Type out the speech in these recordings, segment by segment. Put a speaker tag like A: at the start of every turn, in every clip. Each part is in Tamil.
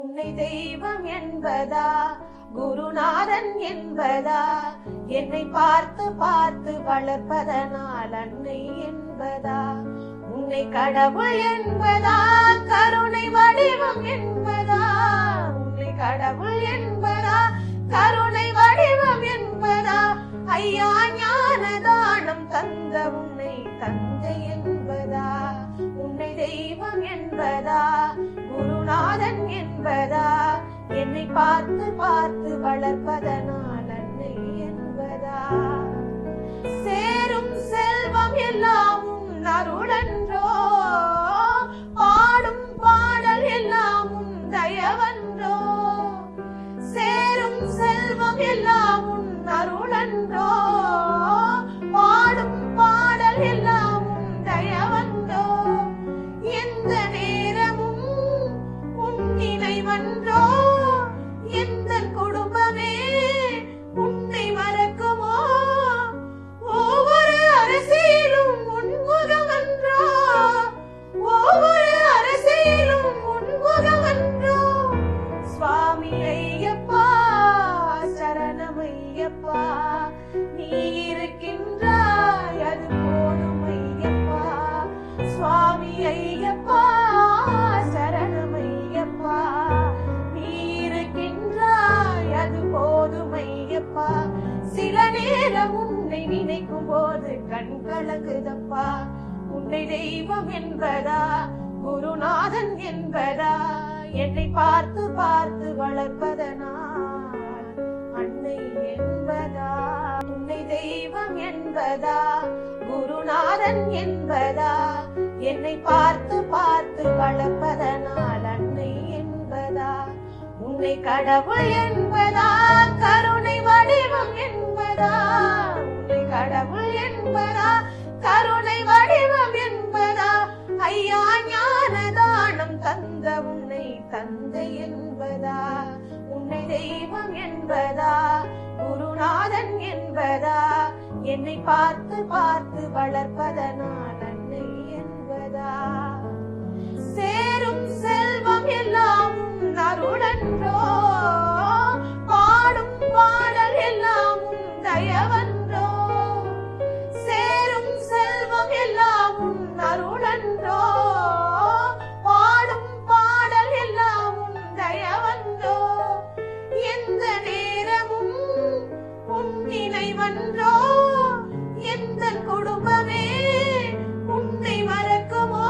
A: உன்னை தெய்வம் என்பதா, குருநாதன் என்பதா, என்னை பார்த்து பார்த்து வளர்ப்பதனால் அன்னை என்பதா, உன்னை கடவுள் என்பதா, கருணை வடிவம் என்பதா, உன்னை கடவுள் என்பதா, கருணை வடிவம் என்பதா, ஐயா ஞான தானம் தந்த உன்னை தந்தை என்பதா, உன்னை தெய்வம் என்பதா, குருநாதன் என்பதா, என்னை பார்த்து பார்த்து வளர்ப்பதனால் அன்னை என்பதா, சேரும் செல்வம் எல்லாமும் அருளன்றோ, பாடும் பாடல் எல்லாமும் தயவன்றோ, சேரும் செல்வம் எல்லாமும் அருளன்றோ, பாடும் பாடல் எல்லாமும் தயவன்றோ, எந்த நேரமும் உன் நினைவன்றோ, எந்த குடும்பமே உன்னை மறக்குமோ, ஒவ்வொரு அரசியலும் உன்முகமன்றோ, ஒவ்வொரு அரசியலும் உன்முகமன்றோ, சுவாமி ஐயப்பா சரணமையப்பா, நீ இருக்கின்றாய் அது போதும் ஐயப்பா, சுவாமி ஐயப்பா சரணமையப்பா, நீ இருக்கின்றாய் அது போதும் ஐயப்பா, சில நேரம் உன்னை நினைக்கும் போது கண் கலங்குதப்பா, உன்னை தெய்வம் என்பதா, குருநாதன் என்பதா, என்னை பார்த்து பார்த்து வளர்ப்பதனால் அன்னை என்பதா, உன்னை தெய்வம் என்பதா, குருநாதன் என்பதா, என்னை பார்த்து பார்த்து வளர்ப்பதனால் அன்னை என்பதா, உன்னை கடவுள் என்பதா, கருணை வடிவம் என்பதா, உன்னை கடவுள் என்பதா, கருணை வடிவம் என்பதா, ஐயா ஞான தானம் தந்த உன்னை தந்தை என்பதா, உன்னை தெய்வம் என்பதா, குருநாதன் என்பதா, என்னை பார்த்து பார்த்து வளர்ப்பதனால் அன்னை என்பதா, சேரும் செல்வம் எல்லாமும் அருளன்றோ, பாடும் பாடல் எல்லாமும் தயவன்றோ, சேரும் செல்வம் எல்லாமும் அருளன்றோ, பாடும் பாடல் எல்லாமும் தயவன்றோ, எந்த நேரமும் உன் நினைவன்றோ, எந்த குடும்பமே உன்னை மறக்குமோ,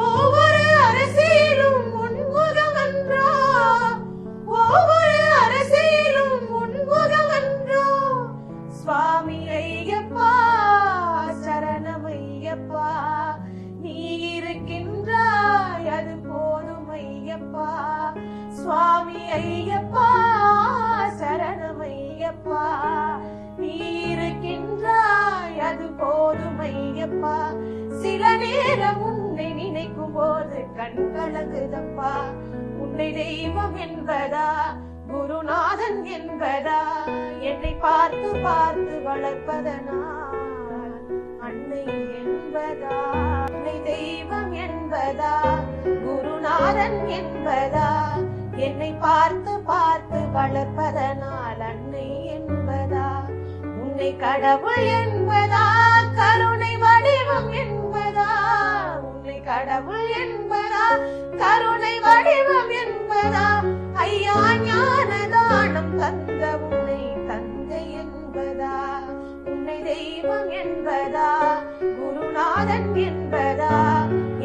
A: ஒவ்வொரு அரசியலும் உன்முகமன்றோ, ஒவ்வொரு அரசியலும் உன்முகமன்றோ, சுவாமி ஐயப்பா சரணமையப்பா, நீ இருக்கின்றாய் அது போதும் ஐயப்பா, சுவாமி ஐயப்பா சரணமையப்பா, நீ இருக்கின்றாய் அது போதும் ஐயப்பா, சில நேரம் உன்னை நினைக்கும் போது கண் கலங்குதப்பா, உன்னை தெய்வம் என்பதா, குருநாதன் என்பதா, என்னை பார்த்து பார்த்து வளர்ப்பதனால் அன்னை என்பதா, உன்னை தெய்வம் என்பதா, குருநாதன் என்பதா, என்னை பார்த்து பார்த்து வளர்ப்பதனால் அன்னை என்பதா, உன்னை கடவுள் என்பதா, கருணை வடிவம் என்பதா, உன்னை கடவுள் என்பதா, கருணை வடிவம் என்பதா, ஐயா ஞான தானம் தந்த உன்னை தந்தை என்பதா, உன்னை தெய்வம் என்பதா, குருநாதன் என்பதா,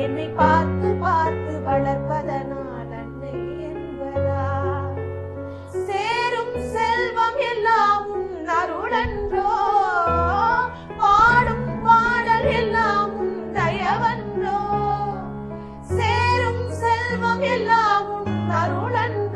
A: என்னை பார்த்து பார்த்து வளர்ப்பதனால் அன்னை என்பதா, சேரும் செல்வம் எல்லாமும் அருளன்றோ, பாடும் பாடல் எல்லாமும் தயவன்றோ, சேரும் செல்வம் எல்லாமும் அருளன்றோ,